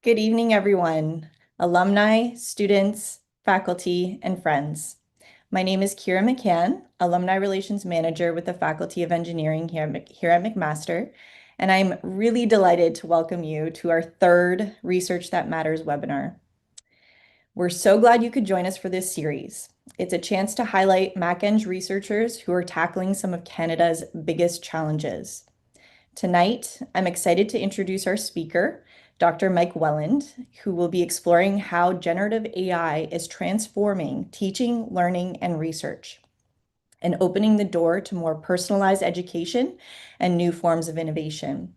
Good evening, everyone, alumni, students, faculty, and friends. My name is Kira McCann, Alumni Relations Manager with the Faculty of Engineering here at McMaster, and I'm really delighted to welcome you to our third Research That Matters webinar. We're so glad you could join us for this series. It's a chance to highlight MacEng researchers who are tackling some of Canada's biggest challenges. Tonight, I'm excited to introduce our speaker, Dr. Mike Welland, who will be exploring how generative AI is transforming teaching, learning, and research, and opening the door to more personalized education and new forms of innovation.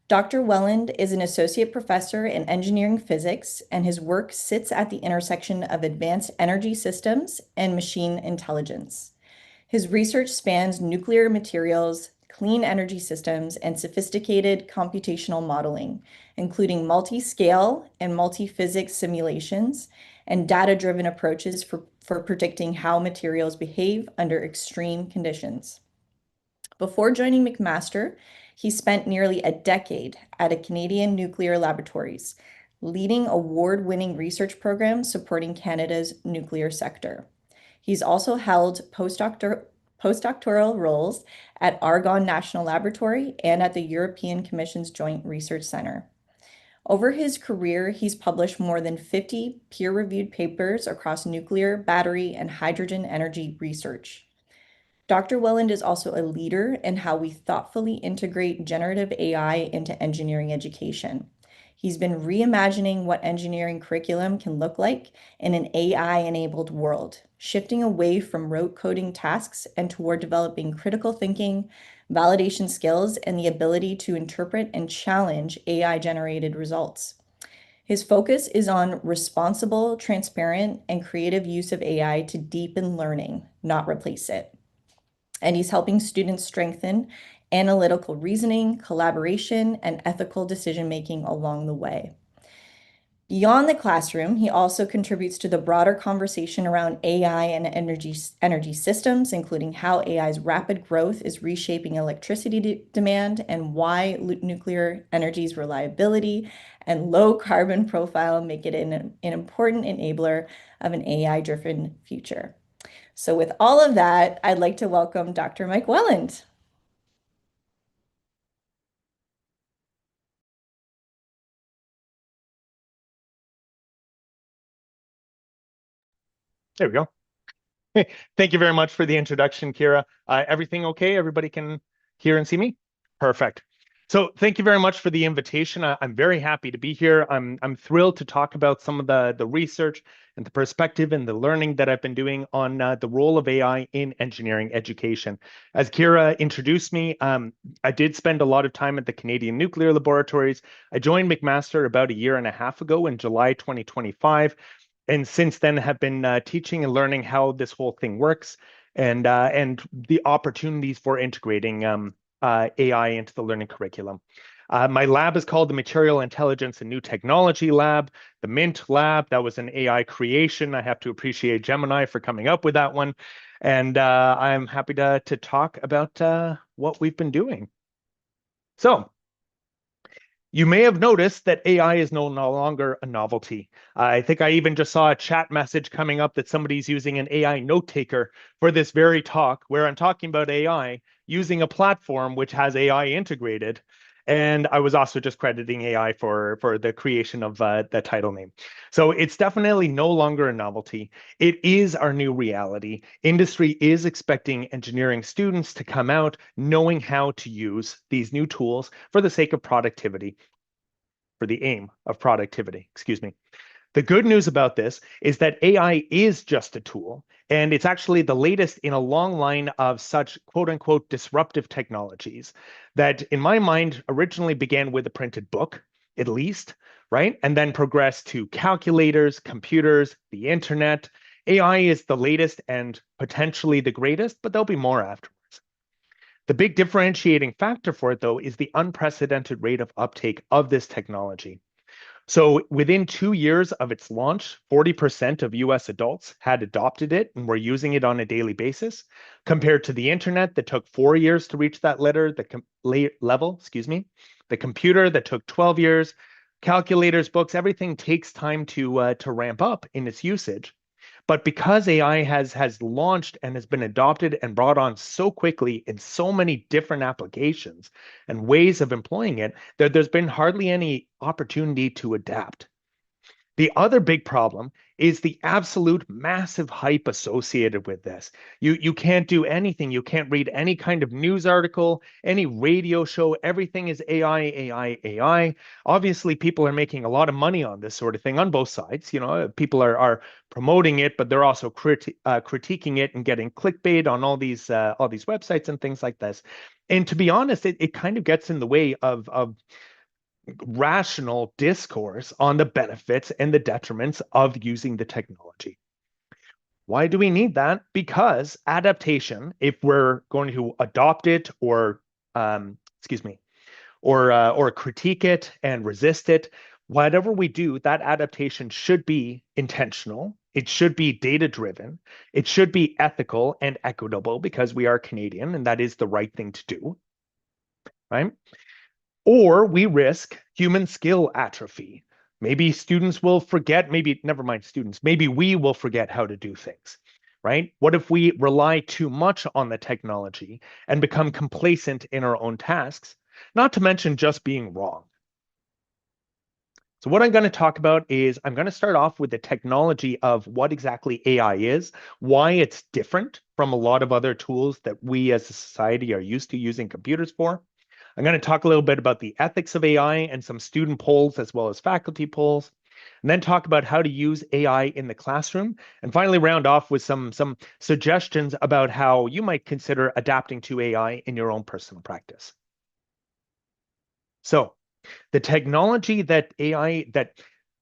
Dr. Welland is an associate professor in engineering physics, and his work sits at the intersection of advanced energy systems and machine intelligence. His research spans nuclear materials, clean energy systems, and sophisticated computational modeling, including multi-scale and multi-physics simulations and data-driven approaches for predicting how materials behave under extreme conditions. Before joining McMaster, he spent nearly a decade at a Canadian nuclear laboratories, leading award-winning research programs supporting Canada's nuclear sector. He's also held postdoctoral roles at Argonne National Laboratory and at the European Commission's Joint Research Centre. Over his career, he's published more than 50 peer-reviewed papers across nuclear, battery, and hydrogen energy research. Dr. Welland is also a leader in how we thoughtfully integrate generative AI into engineering education. He's been reimagining what engineering curriculum can look like in an AI-enabled world, shifting away from rote coding tasks and toward developing critical thinking, validation skills, and the ability to interpret and challenge AI-generated results. His focus is on responsible, transparent, and creative use of AI to deepen learning, not replace it. And he's helping students strengthen analytical reasoning, collaboration, and ethical decision-making along the way. Beyond the classroom, he also contributes to the broader conversation around AI and energy systems, including how AI's rapid growth is reshaping electricity demand and why nuclear energy's reliability and low carbon profile make it an important enabler of an AI-driven future. So with all of that, I'd like to welcome Dr. Mike Welland. There we go. Thank you very much for the introduction, Kira. Everything okay? Everybody can hear and see me? Perfect. So thank you very much for the invitation. I'm very happy to be here. I'm thrilled to talk about some of the research and the perspective and the learning that I've been doing on the role of AI in engineering education. As Kira introduced me, I did spend a lot of time at the Canadian Nuclear Laboratories. I joined McMaster about a year and a half ago in July 2025. And since then have been teaching and learning how this whole thing works and the opportunities for integrating AI into the learning curriculum. My lab is called the Material Intelligence and New Technology Lab, the MINT Lab. That was an AI creation. I have to appreciate Gemini for coming up with that one. And I'm happy to talk about what we've been doing. So, you may have noticed that AI is no longer a novelty. I think I even just saw a chat message coming up that somebody's using an AI note taker for this very talk, where I'm talking about AI using a platform which has AI integrated. And I was also just crediting AI for the creation of the title name. So it's definitely no longer a novelty. It is our new reality. Industry is expecting engineering students to come out knowing how to use these new tools for the sake of productivity, for the aim of productivity, excuse me. The good news about this is that AI is just a tool, and it's actually the latest in a long line of such quote unquote disruptive technologies that, in my mind, originally began with a printed book, at least, right? And then progressed to calculators, computers, the internet. AI is the latest and potentially the greatest, but there'll be more afterwards. The big differentiating factor for it, though, is the unprecedented rate of uptake of this technology. So within 2 years of its launch, 40% of US adults had adopted it and were using it on a daily basis, compared to the internet that took 4 years to reach that level, the computer that took 12 years, calculators, books, everything takes time to ramp up in its usage. But because AI has launched and has been adopted and brought on so quickly in so many different applications and ways of employing it, that there's been hardly any opportunity to adapt. The other big problem is the absolute massive hype associated with this. You can't do anything. You can't read any kind of news article, any radio show. Everything is AI, AI, AI. Obviously, people are making a lot of money on this sort of thing on both sides. People are promoting it, but they're also critiquing it and getting clickbait on all these websites and things like this. And to be honest, it kind of gets in the way of rational discourse on the benefits and the detriments of using the technology. Why do we need that? Because adaptation, if we're going to adopt it excuse me, or critique it and resist it, whatever we do, that adaptation should be intentional. It should be data driven. It should be ethical and equitable because we are Canadian and that is the right thing to do, right? Or we risk human skill atrophy. Maybe students will forget, maybe, never mind students, maybe we will forget how to do things, right? What if we rely too much on the technology and become complacent in our own tasks, not to mention just being wrong? So what I'm going to talk about is I'm going to start off with the technology of what exactly AI is, why it's different from a lot of other tools that we as a society are used to using computers for. I'm going to talk a little bit about the ethics of AI and some student polls as well as faculty polls, and then talk about how to use AI in the classroom, and finally round off with some suggestions about how you might consider adapting to AI in your own personal practice. So the technology that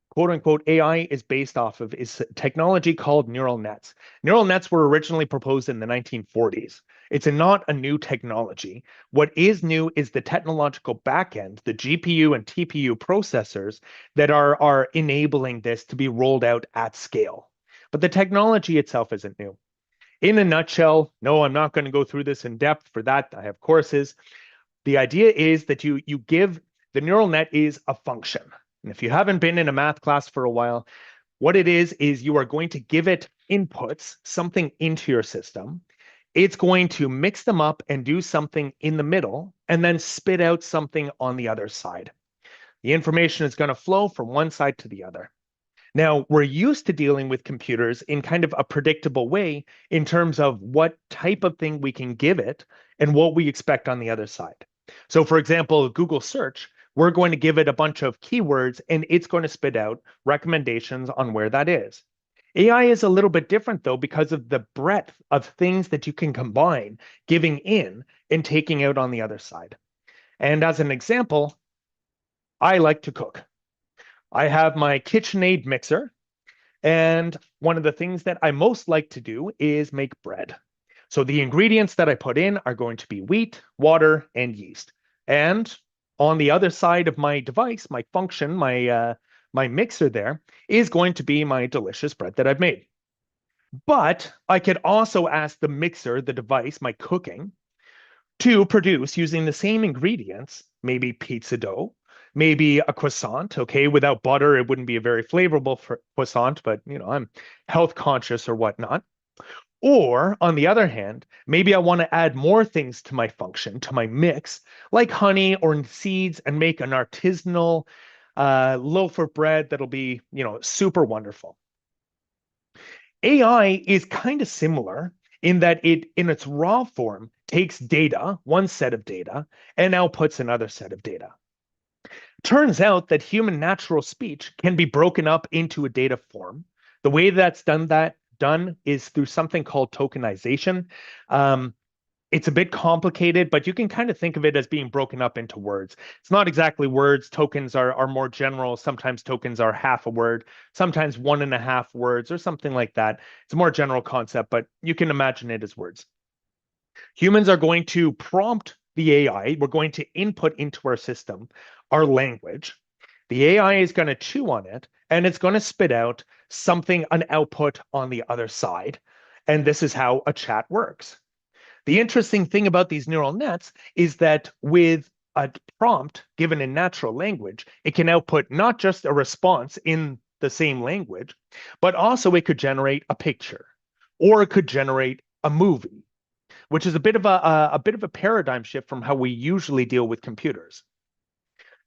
quote unquote AI is based off of is technology called neural nets. Neural nets were originally proposed in the 1940s. It's not a new technology. What is new is the technological backend, the GPU and TPU processors that are enabling this to be rolled out at scale. But the technology itself isn't new. In a nutshell, no, I'm not going to go through this in depth. For that, I have courses. The idea is that you give the neural net is a function. And if you haven't been in a math class for a while, what it is you are going to give it inputs, something into your system. It's going to mix them up and do something in the middle and then spit out something on the other side. The information is going to flow from one side to the other. Now, we're used to dealing with computers in kind of a predictable way in terms of what type of thing we can give it and what we expect on the other side. So, for example, Google search, we're going to give it a bunch of keywords and it's going to spit out recommendations on where that is. AI is a little bit different though because of the breadth of things that you can combine, giving in and taking out on the other side. And as an example, I like to cook. I have my KitchenAid mixer, and one of the things that I most like to do is make bread. So the ingredients that I put in are going to be wheat, water, and yeast. And on the other side of my device, my function, my mixer there is going to be my delicious bread that I've made. But I could also ask the mixer, the device, my cooking, to produce using the same ingredients, maybe pizza dough, maybe a croissant. Okay, without butter, it wouldn't be a very flavorful croissant, but I'm health conscious or whatnot. Or on the other hand, maybe I want to add more things to my function, to my mix, like honey or seeds, and make an artisanal loaf of bread that'll be, super wonderful. AI is kind of similar in that it, in its raw form, takes data, one set of data, and outputs another set of data. Turns out that human natural speech can be broken up into a data form. The way that's done is through something called tokenization. It's a bit complicated, but you can kind of think of it as being broken up into words. It's not exactly words. Tokens are more general. Sometimes tokens are half a word, sometimes 1.5 words or something like that. It's a more general concept, but you can imagine it as words. Humans are going to prompt the AI. We're going to input into our system our language. The AI is going to chew on it and it's going to spit out something, an output on the other side. And this is how a chat works. The interesting thing about these neural nets is that with a prompt given in natural language, it can output not just a response in the same language, but also it could generate a picture, or it could generate a movie, which is a bit of a paradigm shift from how we usually deal with computers.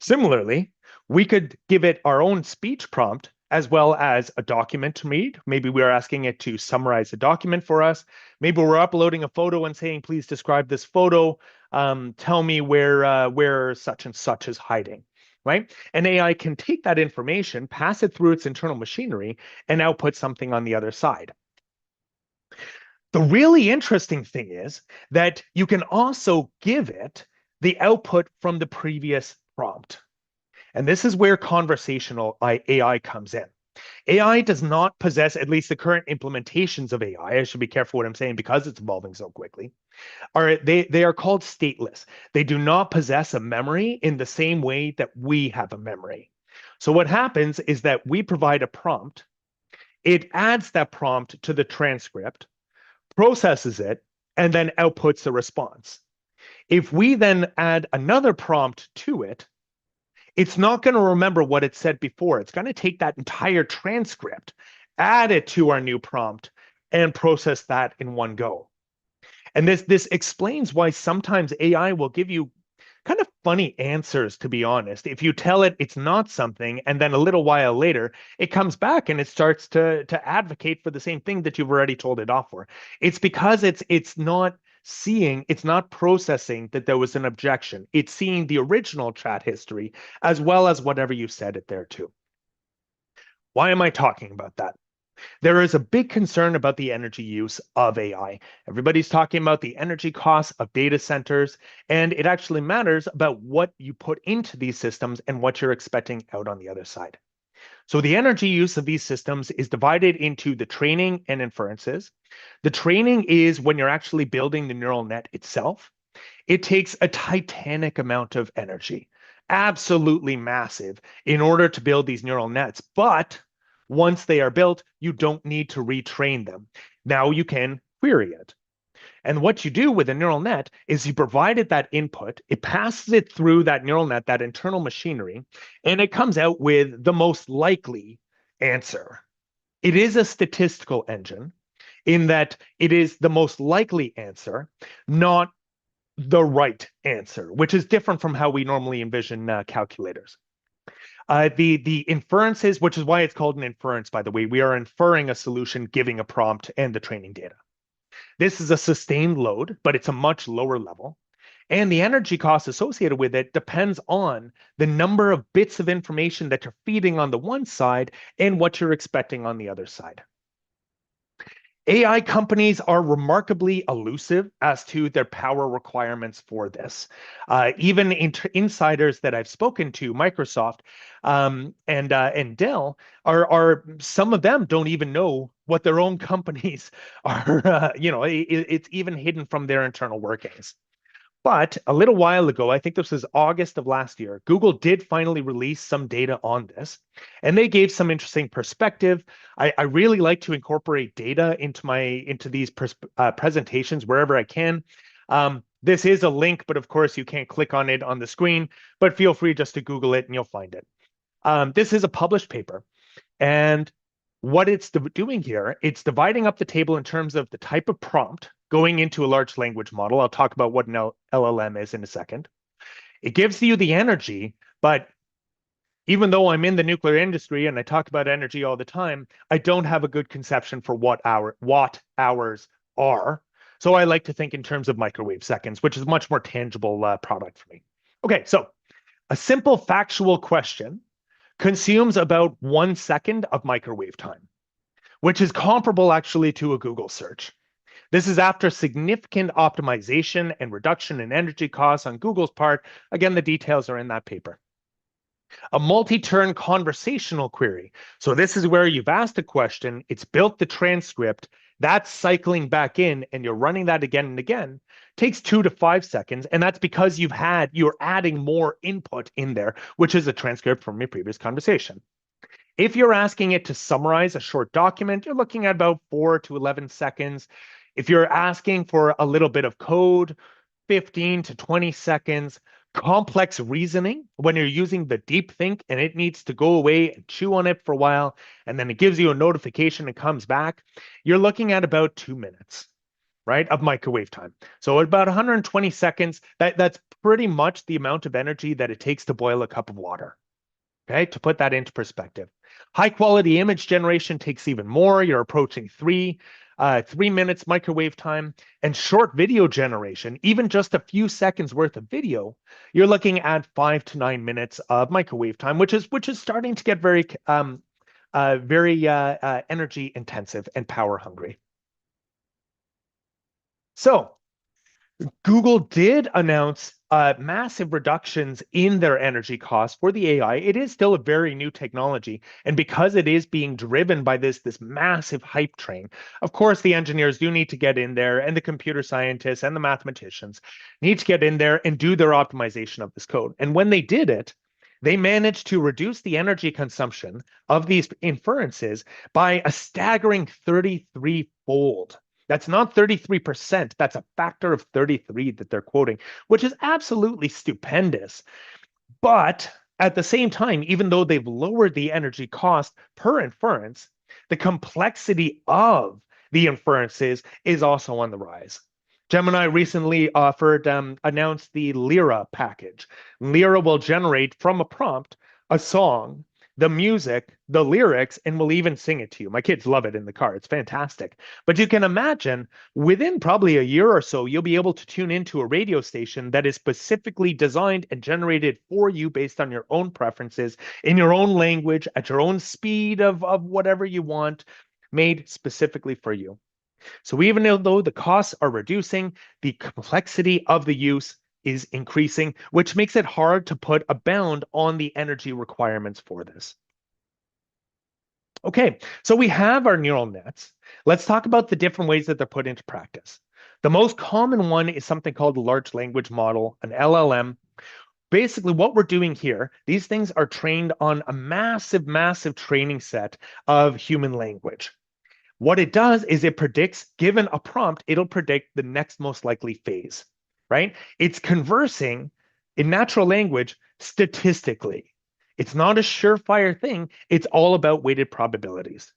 Similarly, we could give it our own speech prompt as well as a document to read. Maybe we're asking it to summarize a document for us. Maybe we're uploading a photo and saying, please describe this photo. Tell me where such and such is hiding, right? And AI can take that information, pass it through its internal machinery, and output something on the other side. The really interesting thing is that you can also give it the output from the previous prompt. And this is where conversational AI comes in. AI does not possess, at least the current implementations of AI, I should be careful what I'm saying because it's evolving so quickly, they are called stateless. They do not possess a memory in the same way that we have a memory. So what happens is that we provide a prompt, it adds that prompt to the transcript, processes it, and then outputs the response. If we then add another prompt to it, it's not going to remember what it said before. It's going to take that entire transcript, add it to our new prompt, and process that in one go. And this explains why sometimes AI will give you kind of funny answers, to be honest. If you tell it it's not something, and then a little while later, it comes back and it starts to advocate for the same thing that you've already told it off for. It's because it's not seeing, it's not processing that there was an objection. It's seeing the original chat history as well as whatever you said it there too. Why am I talking about that? There is a big concern about the energy use of AI. Everybody's talking about the energy costs of data centers, and it actually matters about what you put into these systems and what you're expecting out on the other side. So the energy use of these systems is divided into the training and inferences. The training is when you're actually building the neural net itself. It takes a titanic amount of energy, absolutely massive, in order to build these neural nets. But once they are built, you don't need to retrain them. Now you can query it. And what you do with a neural net is you provide it that input, it passes it through that neural net, that internal machinery, and it comes out with the most likely answer. It is a statistical engine in that it is the most likely answer, not the right answer, which is different from how we normally envision calculators. The inferences, which is why it's called an inference, by the way, we are inferring a solution, giving a prompt and the training data. This is a sustained load, but it's a much lower level. And the energy cost associated with it depends on the number of bits of information that you're feeding on the one side and what you're expecting on the other side. AI companies are remarkably elusive as to their power requirements for this. Even insiders that I've spoken to, Microsoft and Dell, are some of them don't even know what their own companies are. It's even hidden from their internal workings. But a little while ago, I think this was August of last year, Google did finally release some data on this, and they gave some interesting perspective. I really like to incorporate data into these presentations wherever I can. This is a link, but of course you can't click on it on the screen, but feel free just to Google it and you'll find it. This is a published paper, and what it's doing here, it's dividing up the table in terms of the type of prompt going into a large language model. I'll talk about what an LLM is in a second. It gives you the energy, but even though I'm in the nuclear industry and I talk about energy all the time, I don't have a good conception for what hours are. So I like to think in terms of microwave seconds, which is a much more tangible product for me. Okay, so a simple factual question consumes about 1 second of microwave time, which is comparable actually to a Google search. This is after significant optimization and reduction in energy costs on Google's part. Again, the details are in that paper. A multi-turn conversational query. So this is where you've asked a question, it's built the transcript, that's cycling back in, and you're running that again and again. Takes 2 to 5 seconds, and that's because you're adding more input in there, which is a transcript from your previous conversation. If you're asking it to summarize a short document, you're looking at about 4 to 11 seconds. If you're asking for a little bit of code, 15 to 20 seconds. complex reasoning, when you're using the deep think and it needs to go away and chew on it for a while, and then it gives you a notification and comes back, you're looking at about 2 minutes, right, of microwave time. So at about 120 seconds, that's pretty much the amount of energy that it takes to boil a cup of water. Okay, to put that into perspective. High quality image generation takes even more. You're approaching 3 minutes microwave time. And short video generation, even just a few seconds worth of video, you're looking at 5 to 9 minutes of microwave time, which is starting to get very energy intensive and power hungry. So Google did announce massive reductions in their energy costs for the AI. It is still a very new technology. And because it is being driven by this massive hype train, of course, the engineers do need to get in there, and the computer scientists and the mathematicians need to get in there and do their optimization of this code. And when they did it, they managed to reduce the energy consumption of these inferences by a staggering 33-fold. That's not 33%. That's a factor of 33 that they're quoting, which is absolutely stupendous. But at the same time, even though they've lowered the energy cost per inference, the complexity of the inferences is also on the rise. Gemini recently announced the Lyra package. Lyra will generate from a prompt a song, the music, the lyrics, and will even sing it to you. My kids love it in the car. It's fantastic. But you can imagine within probably a year or so, you'll be able to tune into a radio station that is specifically designed and generated for you based on your own preferences, in your own language, at your own speed of whatever you want, made specifically for you. So even though the costs are reducing, the complexity of the use is increasing, which makes it hard to put a bound on the energy requirements for this. Okay, so we have our neural nets. Let's talk about the different ways that they're put into practice. The most common one is something called a large language model, an LLM. Basically, what we're doing here, these things are trained on a massive, massive training set of human language. What it does is it predicts, given a prompt, it'll predict the next most likely phase, right? It's conversing in natural language statistically. It's not a surefire thing. It's all about weighted probabilities.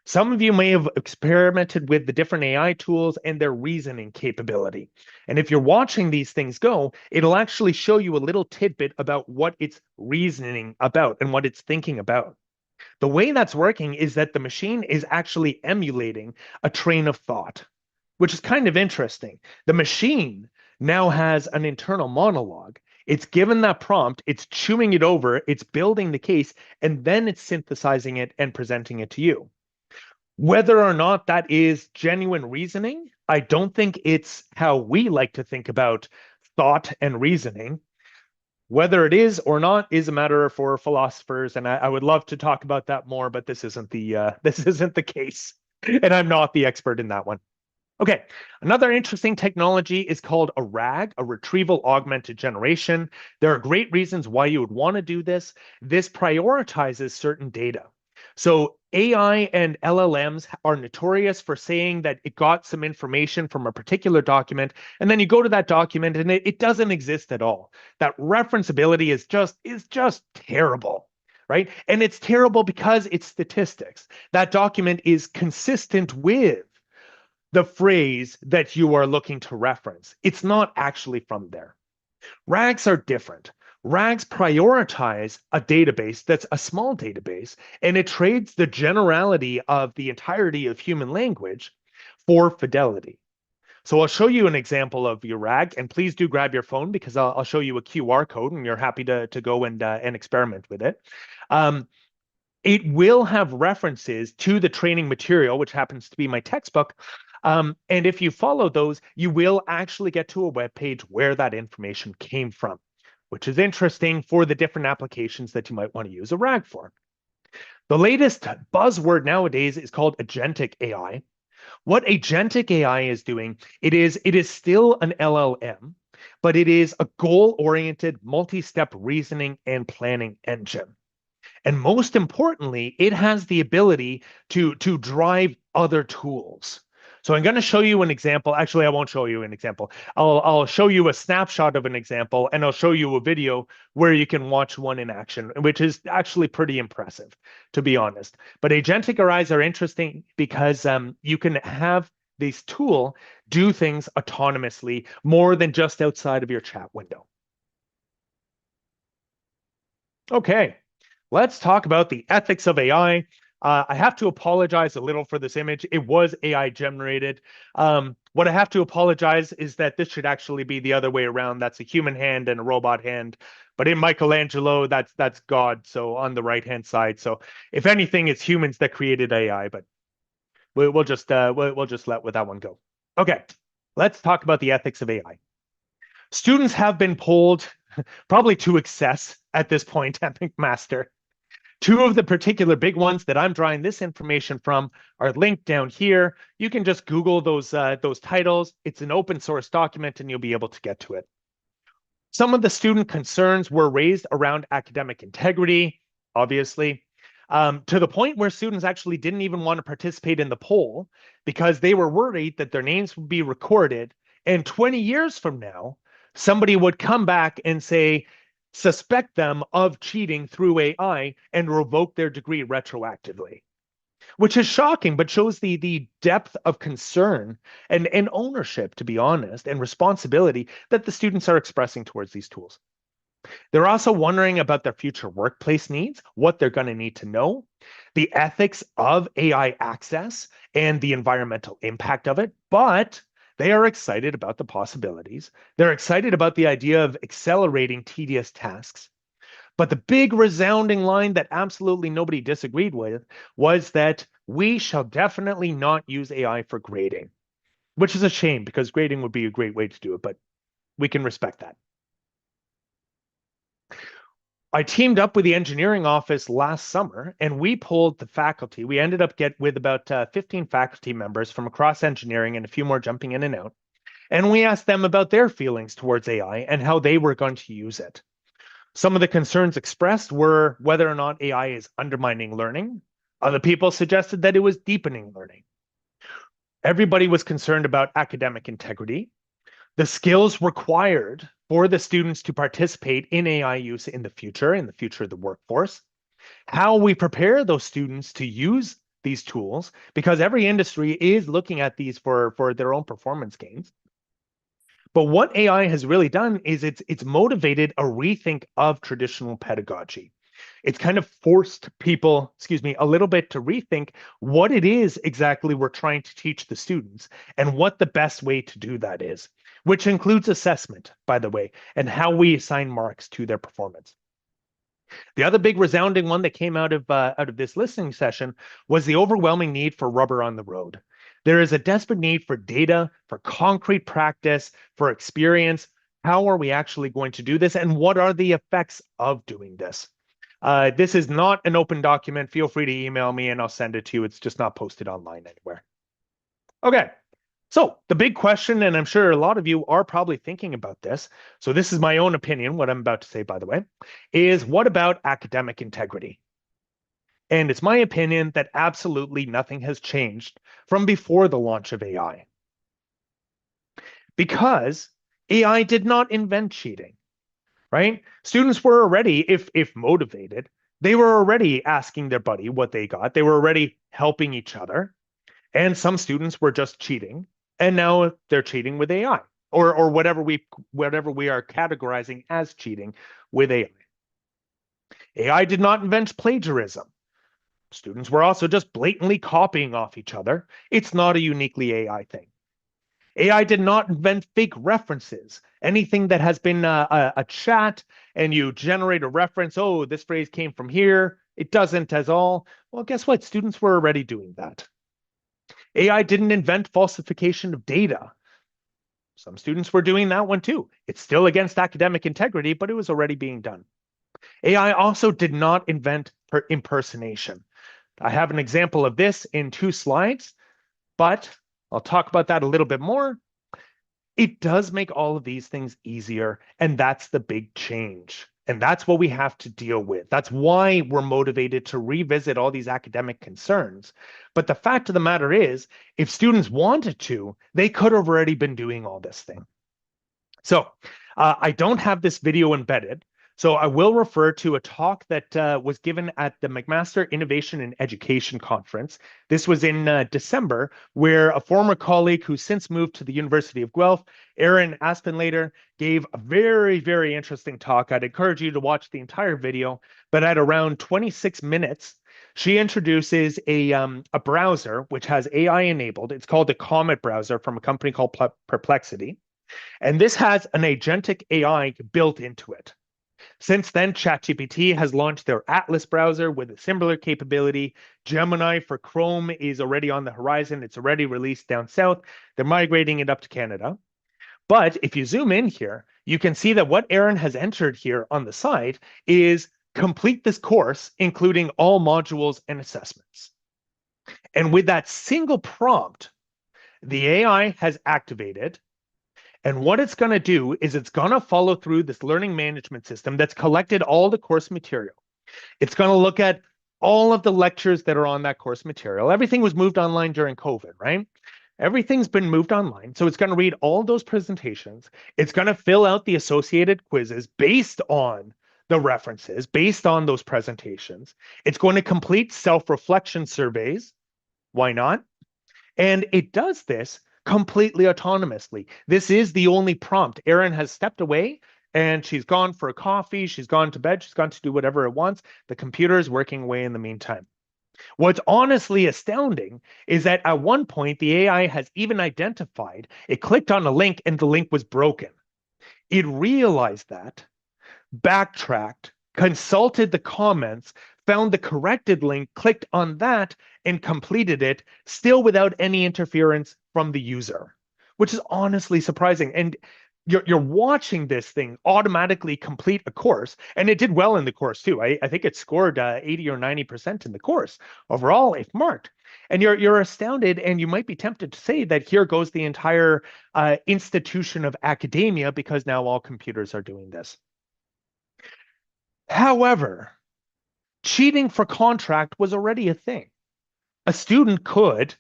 Some of you may have experimented with the different AI tools and their reasoning capability. And if you're watching these things go, it'll actually show you a little tidbit about what it's reasoning about and what it's thinking about. The way that's working is that the machine is actually emulating a train of thought, which is kind of interesting. The machine now has an internal monologue. It's given that prompt, it's chewing it over, it's building the case, and then it's synthesizing it and presenting it to you. Whether or not that is genuine reasoning, I don't think it's how we like to think about thought and reasoning. Whether it is or not is a matter for philosophers, and I would love to talk about that more, but this isn't the case, and I'm not the expert in that one. Okay, another interesting technology is called a RAG, a retrieval augmented generation. There are great reasons why you would want to do this. This prioritizes certain data. So AI and LLMs are notorious for saying that it got some information from a particular document, and then you go to that document and it doesn't exist at all. That referenceability is just terrible, right? And it's terrible because it's statistics. That document is consistent with the phrase that you are looking to reference. It's not actually from there. RAGs are different. RAGs prioritize a database that's a small database, and it trades the generality of the entirety of human language for fidelity. So I'll show you an example of your RAG, and please do grab your phone because I'll show you a QR code, and you're happy to go and experiment with it. It will have references to the training material, which happens to be my textbook. And if you follow those, you will actually get to a web page where that information came from, which is interesting for the different applications that you might want to use a RAG for. The latest buzzword nowadays is called agentic AI. What agentic AI is doing, it is still an LLM, but it is a goal-oriented, multi-step reasoning and planning engine. And most importantly, it has the ability to drive other tools. So I'm going to show you an example. Actually, I won't show you an example. I'll show you a snapshot of an example, and I'll show you a video where you can watch one in action, which is actually pretty impressive, to be honest. But agentic AIs are interesting because you can have this tool do things autonomously more than just outside of your chat window. Okay, let's talk about the ethics of AI. I have to apologize a little for this image. It was AI generated. What I have to apologize is that this should actually be the other way around. That's a human hand and a robot hand. But in Michelangelo, that's God. So on the right-hand side. So if anything, it's humans that created AI. But we'll just let with that one go. Okay, let's talk about the ethics of AI. Students have been polled probably to excess at this point at McMaster. Two of the particular big ones that I'm drawing this information from are linked down here. You can just Google those titles. It's an open source document and you'll be able to get to it. Some of the student concerns were raised around academic integrity, obviously, to the point where students actually didn't even want to participate in the poll because they were worried that their names would be recorded. And 20 years from now, somebody would come back and say, suspect them of cheating through AI and revoke their degree retroactively, which is shocking, but shows the depth of concern and ownership, to be honest, and responsibility that the students are expressing towards these tools. They're also wondering about their future workplace needs, what they're going to need to know, the ethics of AI access, and the environmental impact of it. But they are excited about the possibilities. They're excited about the idea of accelerating tedious tasks. But the big resounding line that absolutely nobody disagreed with was that we shall definitely not use AI for grading, which is a shame because grading would be a great way to do it, but we can respect that. I teamed up with the engineering office last summer and we polled the faculty. We ended up with about 15 faculty members from across engineering and a few more jumping in and out. And we asked them about their feelings towards AI and how they were going to use it. Some of the concerns expressed were whether or not AI is undermining learning. Other people suggested that it was deepening learning. Everybody was concerned about academic integrity, the skills required for the students to participate in AI use in the future of the workforce, how we prepare those students to use these tools, because every industry is looking at these for their own performance gains. But what AI has really done is it's motivated a rethink of traditional pedagogy. It's kind of forced people, a little bit to rethink what it is exactly we're trying to teach the students and what the best way to do that is, which includes assessment, by the way, and how we assign marks to their performance. The other big resounding one that came out of this listening session was the overwhelming need for rubber on the road. There is a desperate need for data, for concrete practice, for experience. How are we actually going to do this? And what are the effects of doing this? This is not an open document. Feel free to email me and I'll send it to you. It's just not posted online anywhere. Okay, so the big question, and I'm sure a lot of you are probably thinking about this, so this is my own opinion, what I'm about to say, by the way, is what about academic integrity? And it's my opinion that absolutely nothing has changed from before the launch of AI. Because AI did not invent cheating, right? Students were already, if motivated, they were already asking their buddy what they got. They were already helping each other. And some students were just cheating, and now they're cheating with AI or whatever we are categorizing as cheating with AI. AI did not invent plagiarism. Students were also just blatantly copying off each other. It's not a uniquely AI thing. AI did not invent fake references. Anything that has been a chat and you generate a reference, oh, this phrase came from here, it doesn't at all. Well, guess what? Students were already doing that. AI didn't invent falsification of data. Some students were doing that one too. It's still against academic integrity, but it was already being done. AI also did not invent impersonation. I have an example of this in 2 slides, but I'll talk about that a little bit more. It does make all of these things easier, and that's the big change. And that's what we have to deal with. That's why we're motivated to revisit all these academic concerns. But the fact of the matter is, if students wanted to, they could have already been doing all this thing. So I don't have this video embedded. So I will refer to a talk that was given at the McMaster Innovation and Education Conference. This was in December, where a former colleague who since moved to the University of Guelph, Erin Aspenlater, gave a very, very interesting talk. I'd encourage you to watch the entire video, but at around 26 minutes, she introduces a browser which has AI enabled. It's called the Comet browser from a company called Perplexity. And this has an agentic AI built into it. Since then, ChatGPT has launched their Atlas browser with a similar capability. Gemini for Chrome is already on the horizon. It's already released down south. They're migrating it up to Canada. But if you zoom in here, you can see that what Erin has entered here on the side is complete this course, including all modules and assessments. And with that single prompt, the AI has activated. And what it's going to do is it's going to follow through this learning management system that's collected all the course material. It's going to look at all of the lectures that are on that course material. Everything was moved online during COVID, right? Everything's been moved online. So it's going to read all those presentations. It's going to fill out the associated quizzes based on the references, based on those presentations. It's going to complete self-reflection surveys. Why not? And it does this completely autonomously. This is the only prompt. Erin has stepped away and she's gone for a coffee. She's gone to bed. She's gone to do whatever it wants. The computer is working away in the meantime. What's honestly astounding is that at one point, the AI has even identified, it clicked on a link and the link was broken. It realized that, backtracked, consulted the comments, found the corrected link, clicked on that, and completed it, still without any interference from the user, which is honestly surprising. And you're watching this thing automatically complete a course, and it did well in the course too. I think it scored 80 or 90% in the course overall, if marked. And you're astounded, and you might be tempted to say that here goes the entire institution of academia because now all computers are doing this. However, cheating for contract was already a thing. A student could,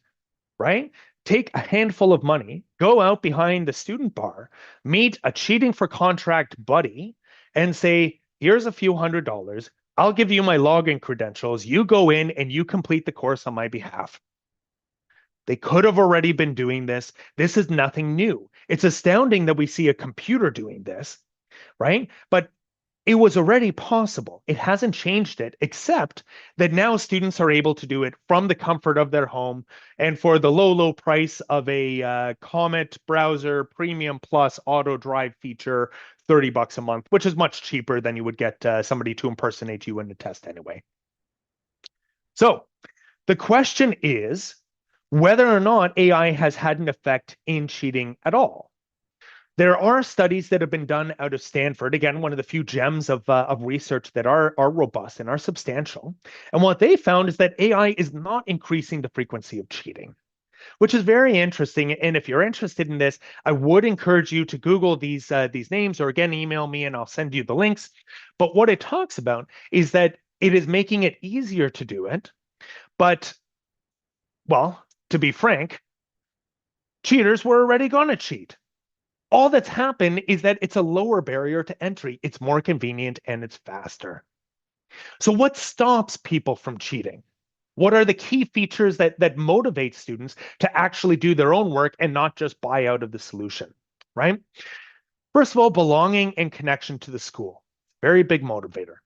right, take a handful of money, go out behind the student bar, meet a cheating for contract buddy, and say, here's a few $100. I'll give you my login credentials. You go in and you complete the course on my behalf. They could have already been doing this. This is nothing new. It's astounding that we see a computer doing this, right? But it was already possible. It hasn't changed it, except that now students are able to do it from the comfort of their home and for the low, low price of a Comet browser Premium Plus auto drive feature, $30 a month, which is much cheaper than you would get somebody to impersonate you in a test anyway. So the question is whether or not AI has had an effect in cheating at all. There are studies that have been done out of Stanford, again, one of the few gems of research that are robust and are substantial. And what they found is that AI is not increasing the frequency of cheating, which is very interesting. And if you're interested in this, I would encourage you to Google these names, or again, email me and I'll send you the links. But what it talks about is that it is making it easier to do it. But, well, to be frank, cheaters were already going to cheat. All that's happened is that it's a lower barrier to entry. It's more convenient and it's faster. So what stops people from cheating? What are the key features that motivate students to actually do their own work and not just buy out of the solution, right? First of all, belonging and connection to the school. Very big motivator.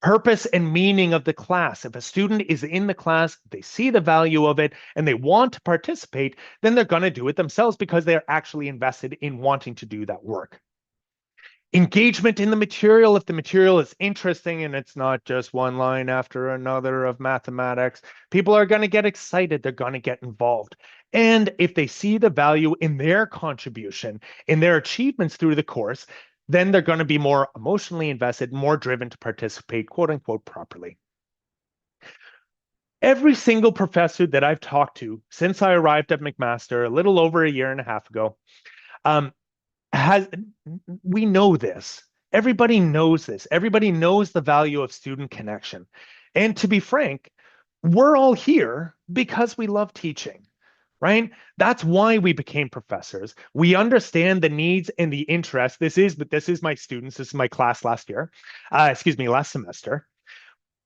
Purpose and meaning of the class. If a student is in the class, they see the value of it, and they want to participate, then they're going to do it themselves because they're actually invested in wanting to do that work. Engagement in the material. If the material is interesting and it's not just one line after another of mathematics, people are going to get excited. They're going to get involved. And if they see the value in their contribution, in their achievements through the course, then they're going to be more emotionally invested, more driven to participate, quote unquote, properly. Every single professor that I've talked to since I arrived at McMaster a little over a year and a half ago, we know this. Everybody knows this. Everybody knows the value of student connection. And to be frank, we're all here because we love teaching, right? That's why we became professors. We understand the needs and the interests. This is my students. This is my class last year. Last semester.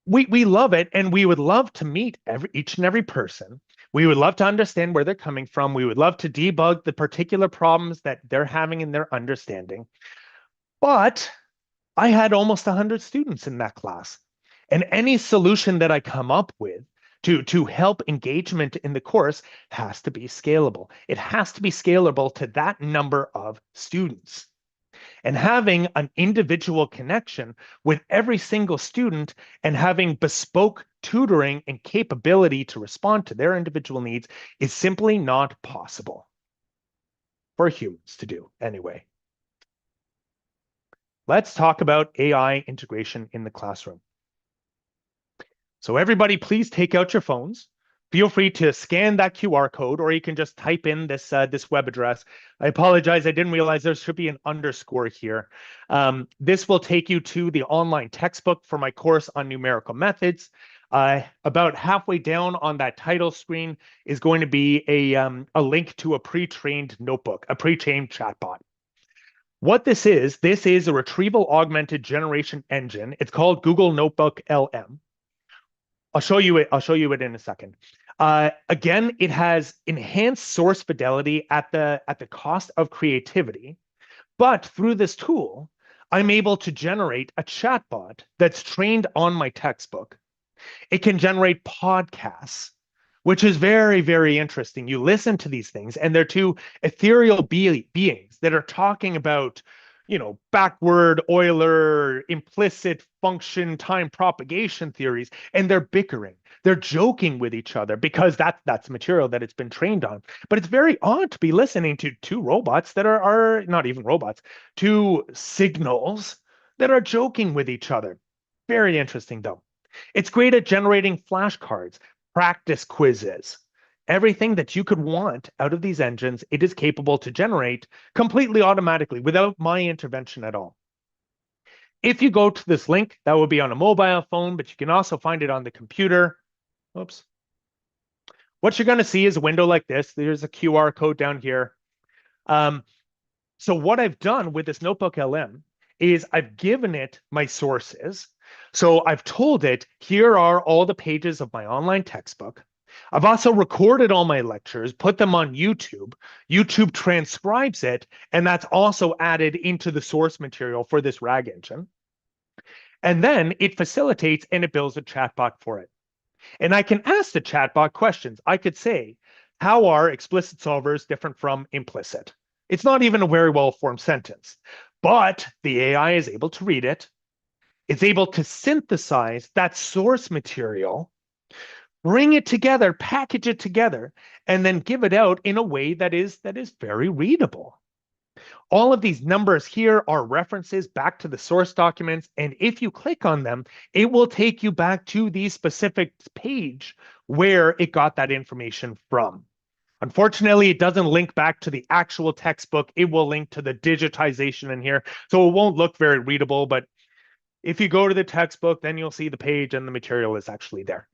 We love it, and we would love to meet each and every person. We would love to understand where they're coming from. We would love to debug the particular problems that they're having in their understanding. But I had almost 100 students in that class. And any solution that I come up with to help engagement in the course has to be scalable. It has to be scalable to that number of students. And having an individual connection with every single student and having bespoke tutoring and capability to respond to their individual needs is simply not possible for humans to do anyway. Let's talk about AI integration in the classroom. So everybody, please take out your phones. Feel free to scan that QR code, or you can just type in this web address. I apologize, I didn't realize there should be an underscore here. This will take you to the online textbook for my course on numerical methods. About halfway down on that title screen is going to be a link to a pre-trained notebook, a pre-trained chatbot. What this is a retrieval augmented generation engine. It's called Google Notebook LM. I'll show you it in a second. Again, it has enhanced source fidelity at the cost of creativity, but through this tool, I'm able to generate a chatbot that's trained on my textbook. It can generate podcasts, which is very, very interesting. You listen to these things, and they're two ethereal beings that are talking about, backward Euler, implicit function time propagation theories, and they're bickering. They're joking with each other because that's material that it's been trained on. But it's very odd to be listening to two robots that are not even robots, two signals that are joking with each other. Very interesting, though. It's great at generating flashcards, practice quizzes. Everything that you could want out of these engines, it is capable to generate completely automatically without my intervention at all. If you go to this link, that will be on a mobile phone, but you can also find it on the computer. Oops. What you're going to see is a window like this. There's a QR code down here. So what I've done with this Notebook LM is I've given it my sources. So I've told it, here are all the pages of my online textbook. I've also recorded all my lectures, put them on YouTube. YouTube transcribes it, and that's also added into the source material for this RAG engine. And then it facilitates and it builds a chatbot for it. And I can ask the chatbot questions. I could say, how are explicit solvers different from implicit? It's not even a very well-formed sentence, but the AI is able to read it. It's able to synthesize that source material, bring it together, package it together, and then give it out in a way that is very readable. All of these numbers here are references back to the source documents, and if you click on them, it will take you back to the specific page where it got that information from. Unfortunately, it doesn't link back to the actual textbook. It will link to the digitization in here, so it won't look very readable, but if you go to the textbook, then you'll see the page and the material is actually there.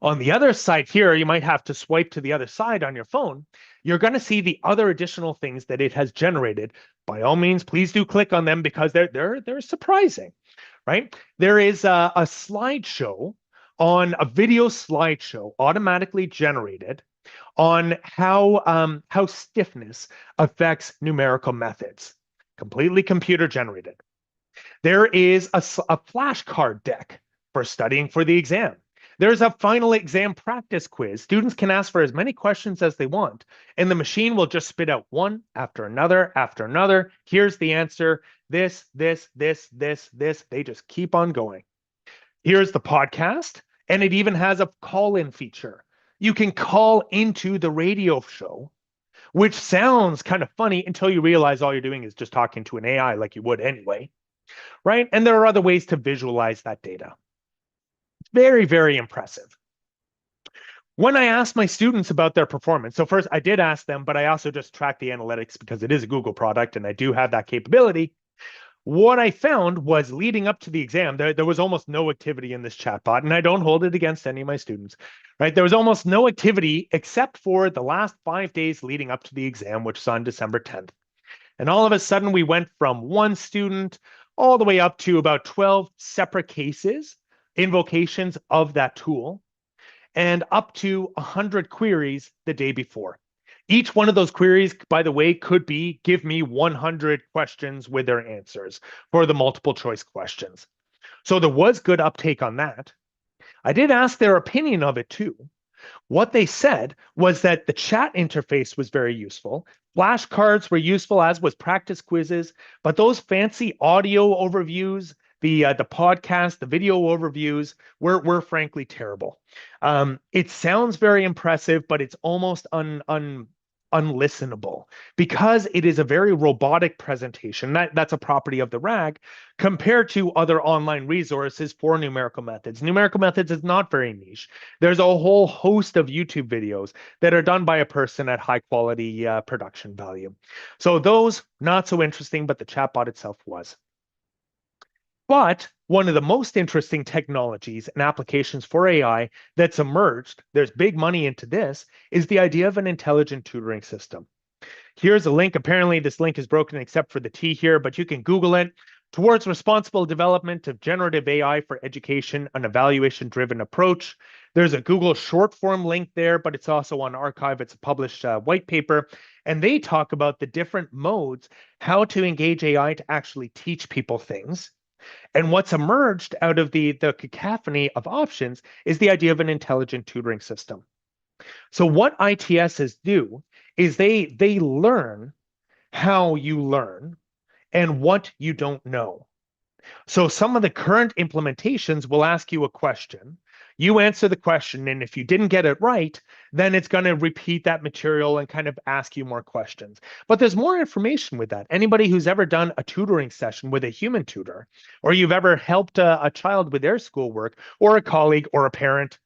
On the other side here, you might have to swipe to the other side on your phone. You're going to see the other additional things that it has generated. By all means, please do click on them because they're surprising, right? There is a slideshow on a video slideshow automatically generated on how stiffness affects numerical methods, completely computer generated. There is a flashcard deck for studying for the exam. There's a final exam practice quiz. Students can ask for as many questions as they want, and the machine will just spit out one after another after another. Here's the answer. This. They just keep on going. Here's the podcast, and it even has a call-in feature. You can call into the radio show, which sounds kind of funny until you realize all you're doing is just talking to an AI like you would anyway, right? And there are other ways to visualize that data. It's very, very impressive. When I asked my students about their performance, so first I did ask them, but I also just tracked the analytics because it is a Google product and I do have that capability. What I found was leading up to the exam, there was almost no activity in this chatbot, and I don't hold it against any of my students, right? There was almost no activity except for the last 5 days leading up to the exam, which was on December 10th. And all of a sudden, we went from one student all the way up to about 12 separate cases, invocations of that tool, and up to 100 queries the day before. Each one of those queries, by the way, could be give me 100 questions with their answers for the multiple choice questions. So there was good uptake on that. I did ask their opinion of it too. What they said was that the chat interface was very useful. Flashcards were useful, as was practice quizzes, but those fancy audio overviews, the podcast, the video overviews were frankly terrible. It sounds very impressive, but it's almost unlistenable because it is a very robotic presentation. That's a property of the RAG compared to other online resources for numerical methods. Numerical methods is not very niche. There's a whole host of YouTube videos that are done by a person at high quality production value. So those not so interesting, but the chatbot itself was. But one of the most interesting technologies and applications for AI that's emerged, there's big money into this, is the idea of an intelligent tutoring system. Here's a link. Apparently, this link is broken except for the T here, but you can Google it. Towards responsible development of generative AI for education, an evaluation-driven approach. There's a Google short form link there, but it's also on arXiv. It's a published white paper. And they talk about the different modes, how to engage AI to actually teach people things. And what's emerged out of the cacophony of options is the idea of an intelligent tutoring system. So what ITSs do is they learn how you learn and what you don't know. So some of the current implementations will ask you a question. You answer the question, and if you didn't get it right, then it's going to repeat that material and kind of ask you more questions. But there's more information with that. Anybody who's ever done a tutoring session with a human tutor, or you've ever helped a child with their schoolwork, or a colleague or a parent,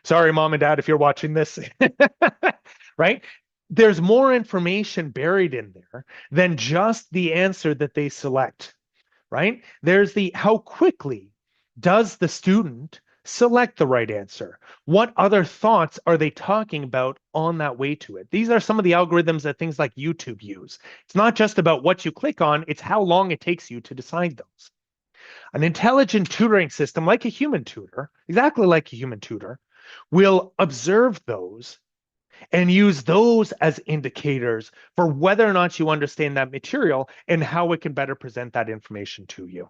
sorry, mom and dad, if you're watching this, right? There's more information buried in there than just the answer that they select, right? There's the how quickly does the student select the right answer? What other thoughts are they talking about on that way to it? These are some of the algorithms that things like YouTube use. It's not just about what you click on, it's how long it takes you to decide those. An intelligent tutoring system, like a human tutor, exactly like a human tutor, will observe those and use those as indicators for whether or not you understand that material and how it can better present that information to you,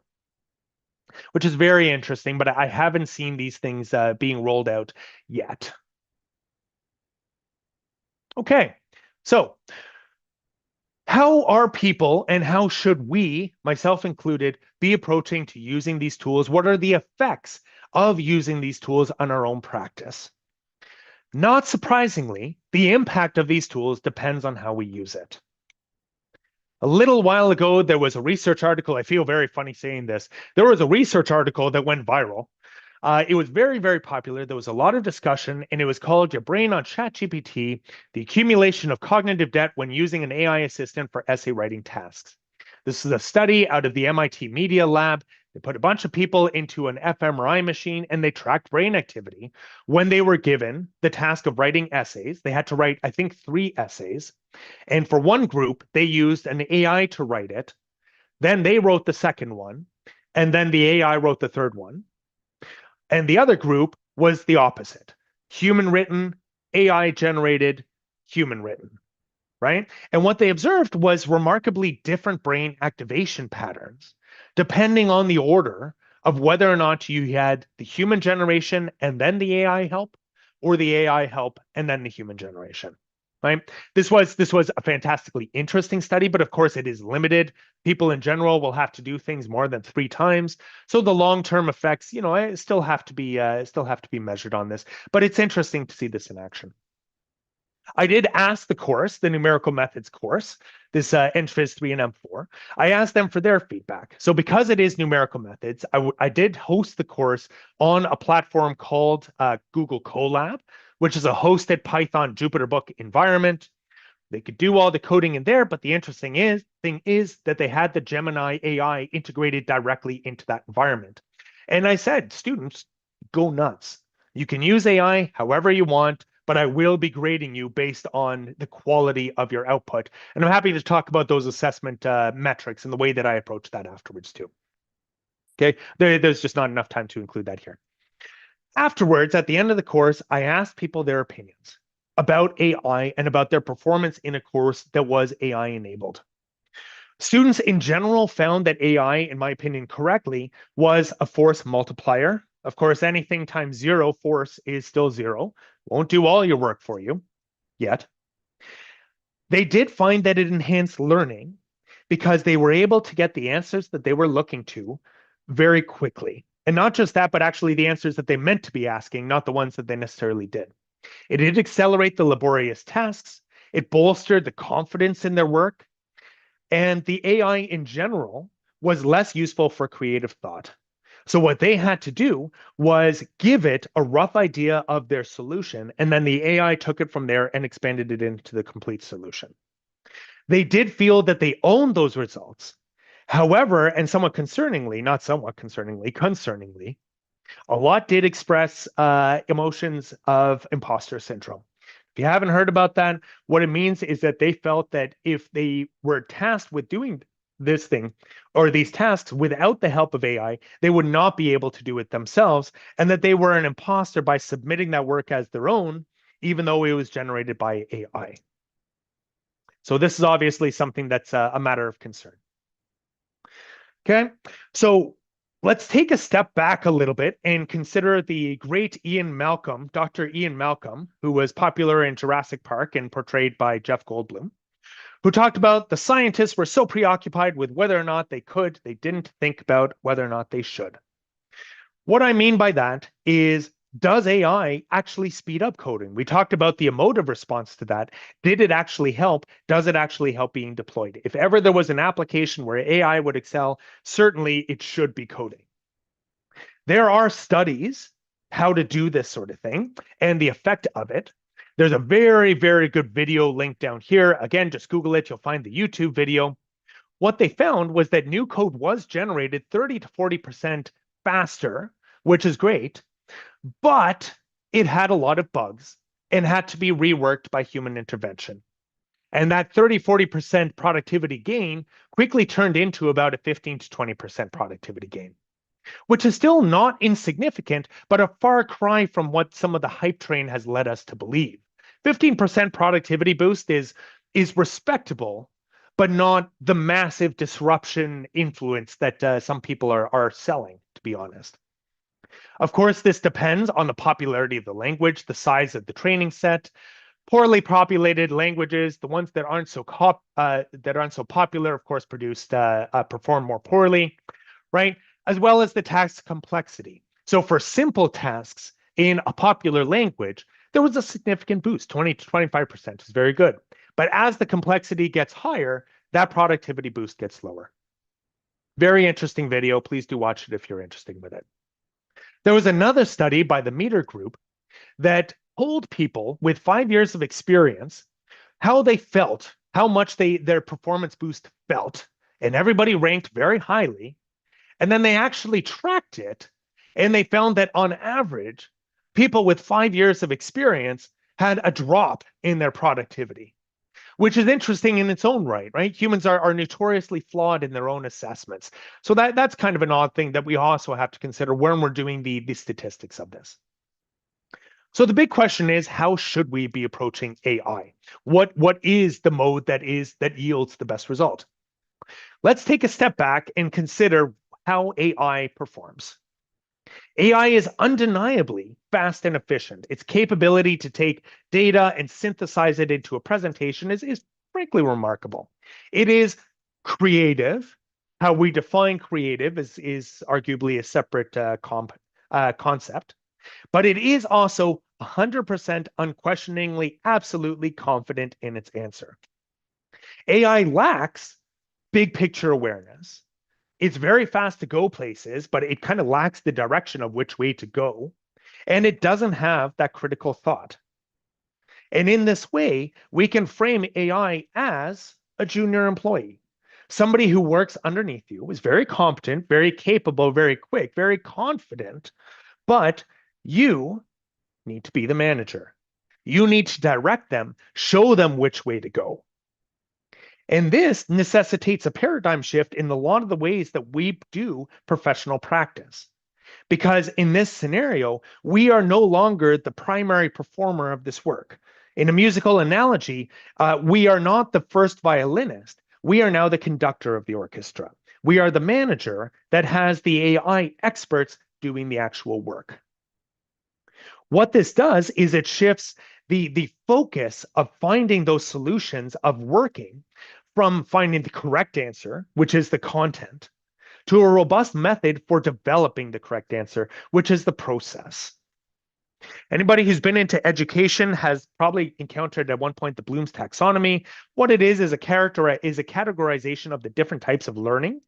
which is very interesting, but I haven't seen these things being rolled out yet. Okay, so how are people and how should we, myself included, be approaching to using these tools? What are the effects of using these tools on our own practice? Not surprisingly, the impact of these tools depends on how we use it. A little while ago, there was a research article. I feel very funny saying this. There was a research article that went viral. It was very, very popular. There was a lot of discussion, and it was called Your Brain on ChatGPT, the accumulation of cognitive debt when using an AI assistant for essay writing tasks. This is a study out of the MIT Media Lab. They put a bunch of people into an fMRI machine and they tracked brain activity when they were given the task of writing essays. They had to write, I think, 3 essays. And for one group, they used an AI to write it. Then they wrote the second one. And then the AI wrote the third one. And the other group was the opposite. Human written, AI generated, human written, right? And what they observed was remarkably different brain activation patterns, depending on the order of whether or not you had the human generation and then the AI help, or the AI help and then the human generation. Right? This was a fantastically interesting study, but of course it is limited. People in general will have to do things more than 3 times, so the long-term effects, still have to be measured on this. But it's interesting to see this in action. I did ask the course, the numerical methods course, this NFIS 3 and M4. I asked them for their feedback. So because it is numerical methods, I did host the course on a platform called Google Colab, which is a hosted Python JupyterBook environment. They could do all the coding in there, but the interesting thing is that they had the Gemini AI integrated directly into that environment. And I said, students, go nuts. You can use AI however you want, but I will be grading you based on the quality of your output. And I'm happy to talk about those assessment metrics and the way that I approach that afterwards too. Okay, there's just not enough time to include that here. Afterwards, at the end of the course, I asked people their opinions about AI and about their performance in a course that was AI enabled. Students in general found that AI, in my opinion, correctly, was a force multiplier. Of course, anything times zero force is still zero. Won't do all your work for you yet. They did find that it enhanced learning because they were able to get the answers that they were looking to very quickly. And not just that, but actually the answers that they meant to be asking, not the ones that they necessarily did. It did accelerate the laborious tasks. It bolstered the confidence in their work. And the AI in general was less useful for creative thought. So what they had to do was give it a rough idea of their solution, and then the AI took it from there and expanded it into the complete solution. They did feel that they owned those results. However, and somewhat concerningly, not somewhat concerningly, a lot did express emotions of imposter syndrome. If you haven't heard about that, what it means is that they felt that if they were tasked with doing this thing or these tasks without the help of AI, they would not be able to do it themselves, and that they were an imposter by submitting that work as their own, even though it was generated by AI. So this is obviously something that's a matter of concern. Okay, so let's take a step back a little bit and consider the great Ian Malcolm, Dr. Ian Malcolm, who was popular in Jurassic Park and portrayed by Jeff Goldblum, who talked about the scientists were so preoccupied with whether or not they could, they didn't think about whether or not they should. What I mean by that is, does AI actually speed up coding? We talked about the emotive response to that. Did it actually help? Does it actually help being deployed? If ever there was an application where AI would excel, certainly it should be coding. There are studies how to do this sort of thing and the effect of it. There's a very, very good video link down here. Again, just Google it. You'll find the YouTube video. What they found was that new code was generated 30 to 40% faster, which is great, but it had a lot of bugs and had to be reworked by human intervention. And that 30-40% productivity gain quickly turned into about a 15 to 20% productivity gain, which is still not insignificant, but a far cry from what some of the hype train has led us to believe. 15% productivity boost is respectable, but not the massive disruption influence that some people are selling, to be honest. Of course, this depends on the popularity of the language, the size of the training set. Poorly populated languages, the ones that aren't so popular, of course, perform more poorly, right? As well as the task complexity. So for simple tasks in a popular language, there was a significant boost. 20 to 25% is very good. But as the complexity gets higher, that productivity boost gets lower. Very interesting video. Please do watch it if you're interested with it. There was another study by the Meter Group that told people with 5 years of experience how they felt, how much their performance boost felt, and everybody ranked very highly. And then they actually tracked it, and they found that on average, people with 5 years of experience had a drop in their productivity, which is interesting in its own right, right? Humans are notoriously flawed in their own assessments. So that's kind of an odd thing that we also have to consider when we're doing the statistics of this. So the big question is, how should we be approaching AI? What is the mode that yields the best result? Let's take a step back and consider how AI performs. AI is undeniably fast and efficient. Its capability to take data and synthesize it into a presentation is frankly remarkable. It is creative. How we define creative is arguably a separate concept, but it is also 100% unquestioningly, absolutely confident in its answer. AI lacks big picture awareness. It's very fast to go places, but it kind of lacks the direction of which way to go. And it doesn't have that critical thought. And in this way, we can frame AI as a junior employee, somebody who works underneath you, is very competent, very capable, very quick, very confident, but you need to be the manager. You need to direct them, show them which way to go. And this necessitates a paradigm shift in a lot of the ways that we do professional practice. Because in this scenario, we are no longer the primary performer of this work. In a musical analogy, we are not the first violinist. We are now the conductor of the orchestra. We are the manager that has the AI experts doing the actual work. What this does is it shifts the focus of finding those solutions of working from finding the correct answer, which is the content, to a robust method for developing the correct answer, which is the process. Anybody who's been into education has probably encountered at one point the Bloom's taxonomy. What it is a categorization of the different types of learning,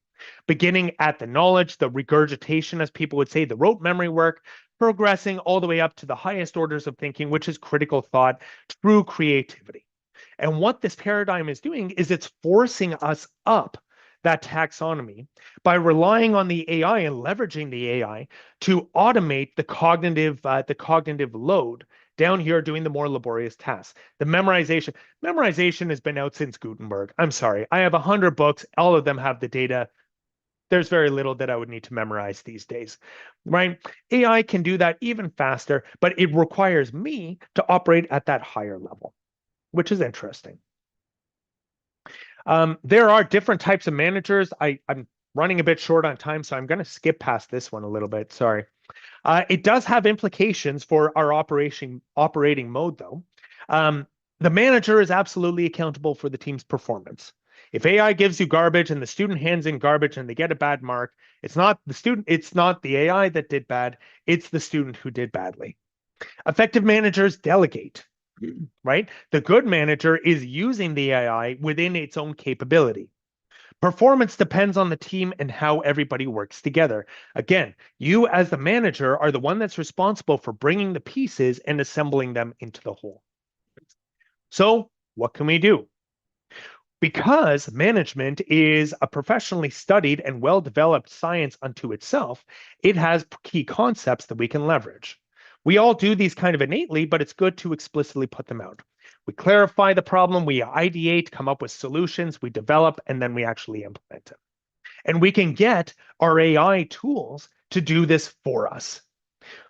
beginning at the knowledge, the regurgitation, as people would say, the rote memory work, progressing all the way up to the highest orders of thinking, which is critical thought, true creativity. And what this paradigm is doing is it's forcing us up that taxonomy by relying on the AI and leveraging the AI to automate the cognitive load down here doing the more laborious tasks. The memorization has been out since Gutenberg. I'm sorry. I have 100 books. All of them have the data. There's very little that I would need to memorize these days, right? AI can do that even faster, but it requires me to operate at that higher level, which is interesting. There are different types of managers. I'm running a bit short on time, so I'm going to skip past this one a little bit. Sorry. It does have implications for our operating mode, though. The manager is absolutely accountable for the team's performance. If AI gives you garbage and the student hands in garbage and they get a bad mark, it's not the student, it's not the AI that did bad, it's the student who did badly. Effective managers delegate, right? The good manager is using the AI within its own capability. Performance depends on the team and how everybody works together. Again, you as the manager are the one that's responsible for bringing the pieces and assembling them into the whole. So, what can we do? Because management is a professionally studied and well-developed science unto itself, it has key concepts that we can leverage. We all do these kind of innately, but it's good to explicitly put them out. We clarify the problem, we ideate, come up with solutions, we develop, and then we actually implement it. And we can get our AI tools to do this for us.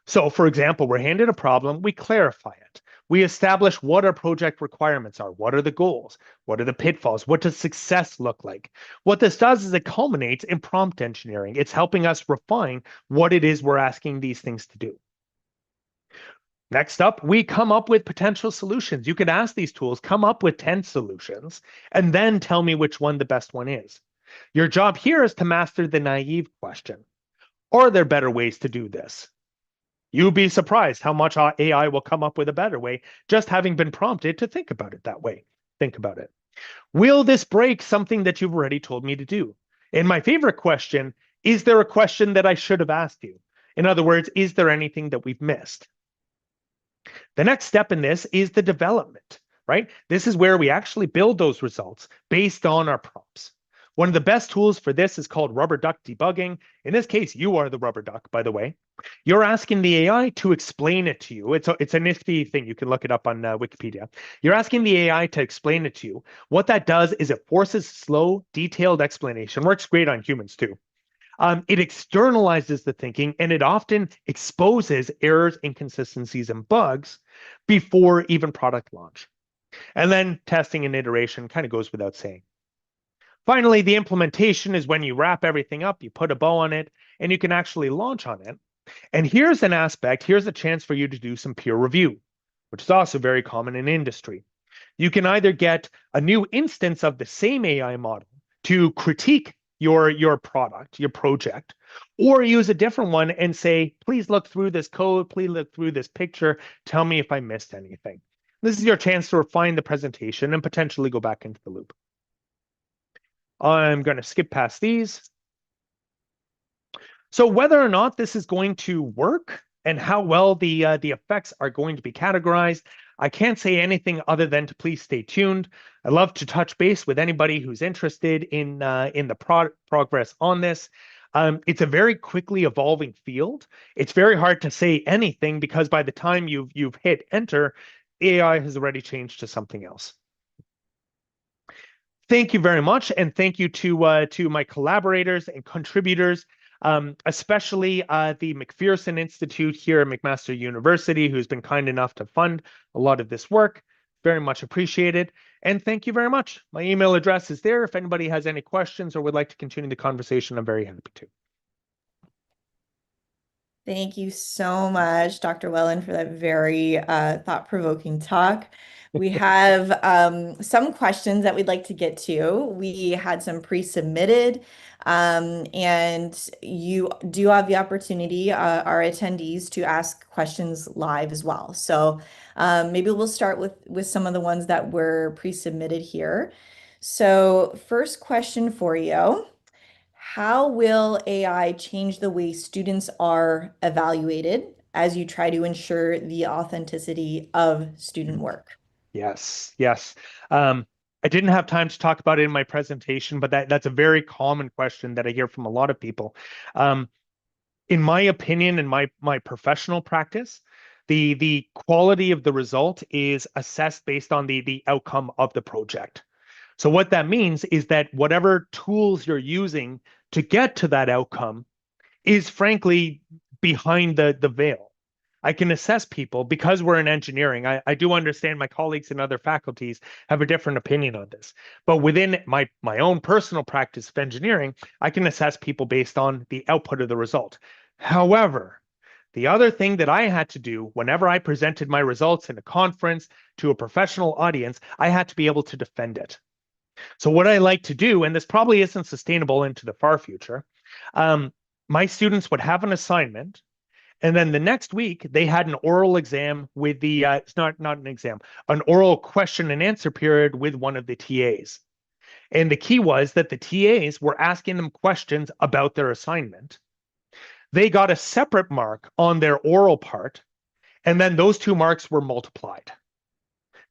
So, for example, we're handed a problem, we clarify it. We establish what our project requirements are. What are the goals? What are the pitfalls? What does success look like? What this does is it culminates in prompt engineering. It's helping us refine what it is we're asking these things to do. Next up, we come up with potential solutions. You could ask these tools, come up with 10 solutions, and then tell me which one the best one is. Your job here is to master the naive question. Are there better ways to do this? You'd be surprised how much AI will come up with a better way, just having been prompted to think about it that way. Think about it. Will this break something that you've already told me to do? And my favorite question, is there a question that I should have asked you? In other words, is there anything that we've missed? The next step in this is the development, right? This is where we actually build those results based on our prompts. One of the best tools for this is called rubber duck debugging. In this case, you are the rubber duck, by the way. You're asking the AI to explain it to you. It's a nifty thing. You can look it up on Wikipedia. You're asking the AI to explain it to you. What that does is it forces slow, detailed explanation. Works great on humans too. It externalizes the thinking and it often exposes errors, inconsistencies, and bugs before even product launch. And then testing and iteration kind of goes without saying. Finally, the implementation is when you wrap everything up, you put a bow on it, and you can actually launch on it. And here's an aspect, here's a chance for you to do some peer review, which is also very common in industry. You can either get a new instance of the same AI model to critique your product, your project, or use a different one and say, please look through this code, please look through this picture, tell me if I missed anything. This is your chance to refine the presentation and potentially go back into the loop. I'm going to skip past these. So whether or not this is going to work and how well the effects are going to be categorized, I can't say anything other than to please stay tuned. I love to touch base with anybody who's interested in the progress on this. It's a very quickly evolving field. It's very hard to say anything because by the time you've hit enter, AI has already changed to something else. Thank you very much, and thank you to my collaborators and contributors, especially the McPherson Institute here at McMaster University, who's been kind enough to fund a lot of this work. Very much appreciated, and thank you very much. My email address is there. If anybody has any questions or would like to continue the conversation, I'm very happy to. Thank you so much, Dr. Welland, for that very thought-provoking talk. We have some questions that we'd like to get to. We had some pre-submitted, and you do have the opportunity, our attendees, to ask questions live as well. So maybe we'll start with some of the ones that were pre-submitted here. So first question for you. How will AI change the way students are evaluated as you try to ensure the authenticity of student work? Yes, yes. I didn't have time to talk about it in my presentation, but that's a very common question that I hear from a lot of people. Um, in my opinion, in my professional practice, the quality of the result is assessed based on the outcome of the project. So what that means is that whatever tools you're using to get to that outcome is frankly behind the veil. I can assess people because we're in engineering. I do understand my colleagues in other faculties have a different opinion on this. But within my own personal practice of engineering, I can assess people based on the output of the result. However, the other thing that I had to do whenever I presented my results in a conference to a professional audience, I had to be able to defend it. So what I like to do, and this probably isn't sustainable into the far future, um, my students would have an assignment, and then the next week they had an oral exam with it's not an exam, an oral question and answer period with one of the TAs. And the key was that the TAs were asking them questions about their assignment. They got a separate mark on their oral part, and then those two marks were multiplied.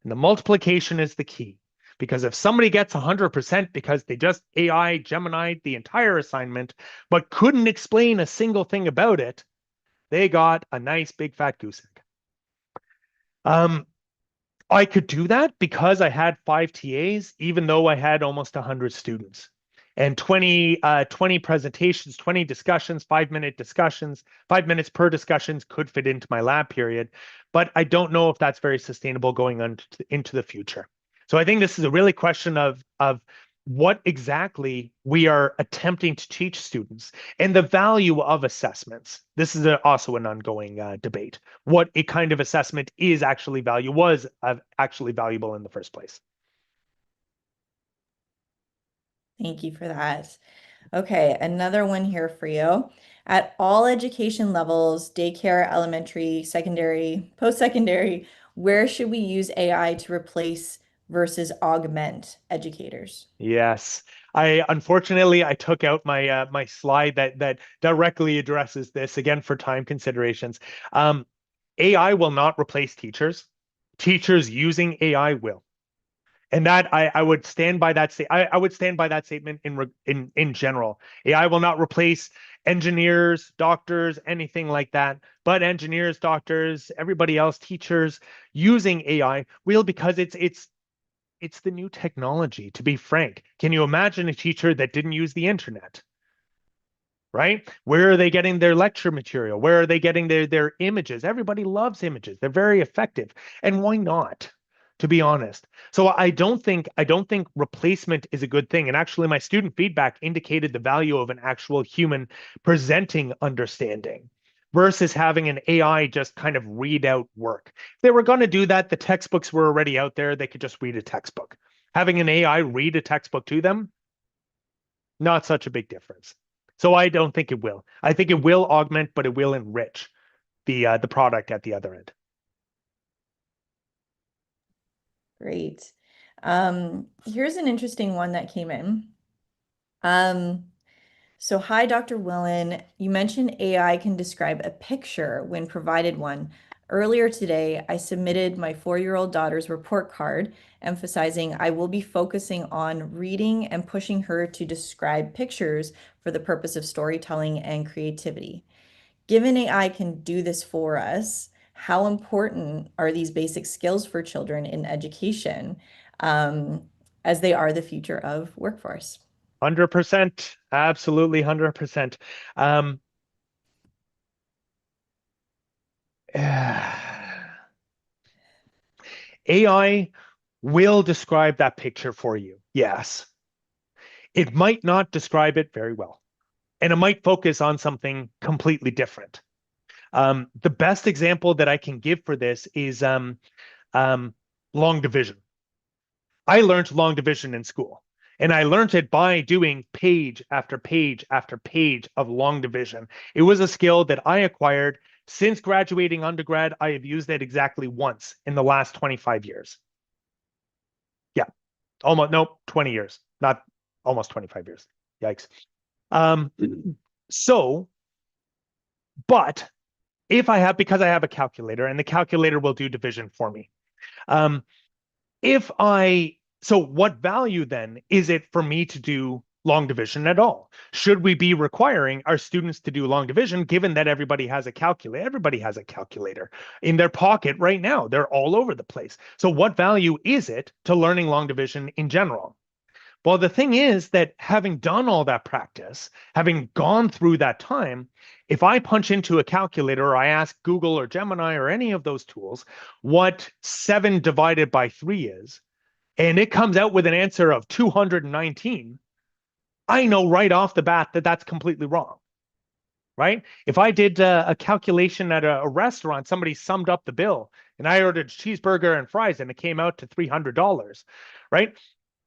And the multiplication is the key. Because if somebody gets 100% because they just AI Gemini the entire assignment, but couldn't explain a single thing about it, they got a nice big fat goose egg. I could do that because I had 5 TAs, even though I had almost 100 students and 20 presentations, 20 discussions, 5 minute discussions, 5 minutes per discussions could fit into my lab period. But I don't know if that's very sustainable going on into the future. So I think this is a really question of what exactly we are attempting to teach students and the value of assessments. This is also an ongoing debate. What a kind of assessment is actually was actually valuable in the first place. Thank you for that. Okay, another one here for you. At all education levels, daycare, elementary, secondary, post-secondary, where should we use AI to replace versus augment educators? Yes. I took out my slide that directly addresses this again for time considerations. AI will not replace teachers. Teachers using AI will. And that I would stand by that I would stand by that statement in general. AI will not replace engineers, doctors, anything like that. But engineers, doctors, everybody else, teachers using AI will because it's the new technology, to be frank. Can you imagine a teacher that didn't use the internet? Right? Where are they getting their lecture material? Where are they getting their images? Everybody loves images. They're very effective. And why not? To be honest. So I don't think replacement is a good thing. And actually my student feedback indicated the value of an actual human presenting understanding versus having an AI just kind of read out work. If they were going to do that, the textbooks were already out there. They could just read a textbook. Having an AI read a textbook to them, not such a big difference. So I don't think it will. I think it will augment, but it will enrich the product at the other end. Great. Here's an interesting one that came in. Um, so hi, Dr. Willen. You mentioned AI can describe a picture when provided one. Earlier today, I submitted my 4-year-old daughter's report card, emphasizing I will be focusing on reading and pushing her to describe pictures for the purpose of storytelling and creativity. Given AI can do this for us, how important are these basic skills for children in education, um, as they are the future of workforce? 100%, absolutely 100%. Um, AI will describe that picture for you. Yes. It might not describe it very well, and it might focus on something completely different. The best example that I can give for this is um, long division. I learned long division in school, and I learned it by doing page after page after page of long division. It was a skill that I acquired since graduating undergrad. I have used it exactly once in the last 25 years. Yeah, almost, nope, 20 years, not almost 25 years. Yikes. Um, so, but if I have, because I have a calculator and the calculator will do division for me. Um, if I, so what value then is it for me to do long division at all? Should we be requiring our students to do long division, given that everybody has a calculator? Everybody has a calculator in their pocket right now. They're all over the place. So what value is it to learning long division in general? Well, the thing is that having done all that practice, having gone through that time, if I punch into a calculator or I ask Google or Gemini or any of those tools what 7 divided by 3 is, and it comes out with an answer of 219, I know right off the bat that that's completely wrong, right? If I did a calculation at a restaurant, somebody summed up the bill and I ordered a cheeseburger and fries and it came out to $300, right?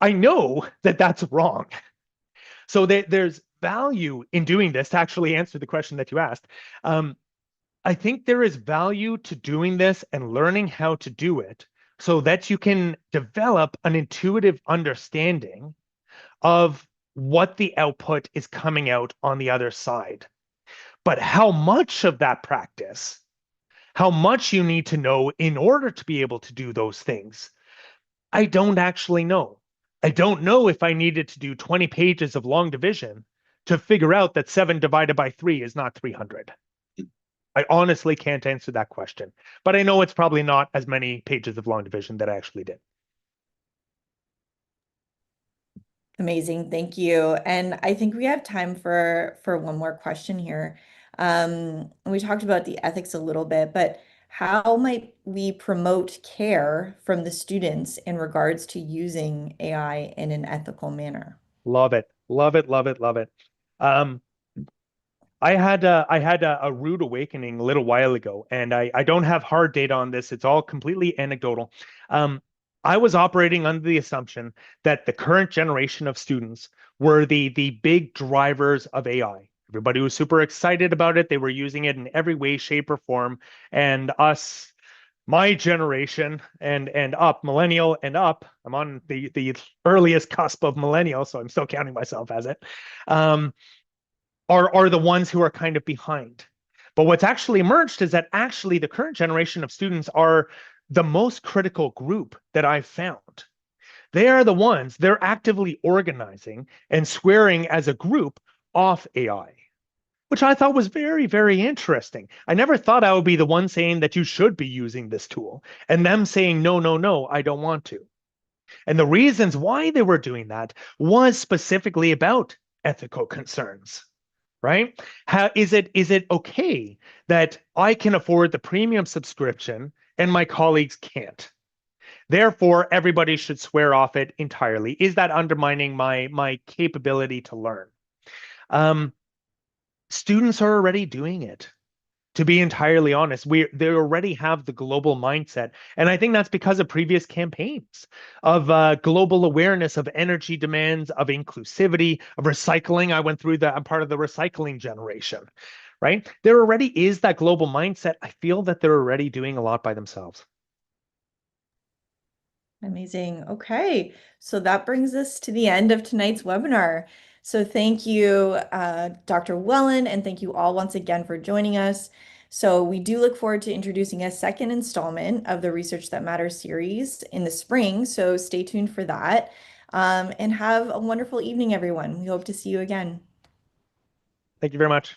I know that that's wrong. So there's value in doing this to actually answer the question that you asked. Um, I think there is value to doing this and learning how to do it so that you can develop an intuitive understanding of what the output is coming out on the other side. But how much of that practice, how much you need to know in order to be able to do those things, I don't actually know. I don't know if I needed to do 20 pages of long division to figure out that 7 divided by 3 is not 300. I honestly can't answer that question, but I know it's probably not as many pages of long division that I actually did. Amazing, thank you. And I think we have time for one more question here. We talked about the ethics a little bit, but how might we promote care from the students in regards to using AI in an ethical manner? Love it. Love it. Love it. Love it. Um, I had a rude awakening a little while ago, and I don't have hard data on this. It's all completely anecdotal. Um, I was operating under the assumption that the current generation of students were the big drivers of AI. Everybody was super excited about it. They were using it in every way, shape, or form. And us, my generation and up, millennial and up, I'm on the earliest cusp of millennial, so I'm still counting myself as it. Um, are the ones who are kind of behind. But what's actually emerged is that actually the current generation of students are the most critical group that I've found. They are the ones, they're actively organizing and swearing as a group off AI, which I thought was very, very interesting. I never thought I would be the one saying that you should be using this tool and them saying, no, no, no, I don't want to. And the reasons why they were doing that was specifically about ethical concerns, right? How is it okay that I can afford the premium subscription and my colleagues can't? Therefore, everybody should swear off it entirely. Is that undermining my capability to learn? Um, Students are already doing it. To be entirely honest, they already have the global mindset, and I think that's because of previous campaigns of global awareness of energy demands, of inclusivity, of recycling. I went through that. I'm part of the recycling generation, right? There already is that global mindset. I feel that they're already doing a lot by themselves. Amazing. Okay, so that brings us to the end of tonight's webinar. So thank you, Dr. Welland, and thank you all once again for joining us. So we do look forward to introducing a second installment of the Research That Matters series in the spring. So stay tuned for that. And have a wonderful evening, everyone. We hope to see you again. Thank you very much.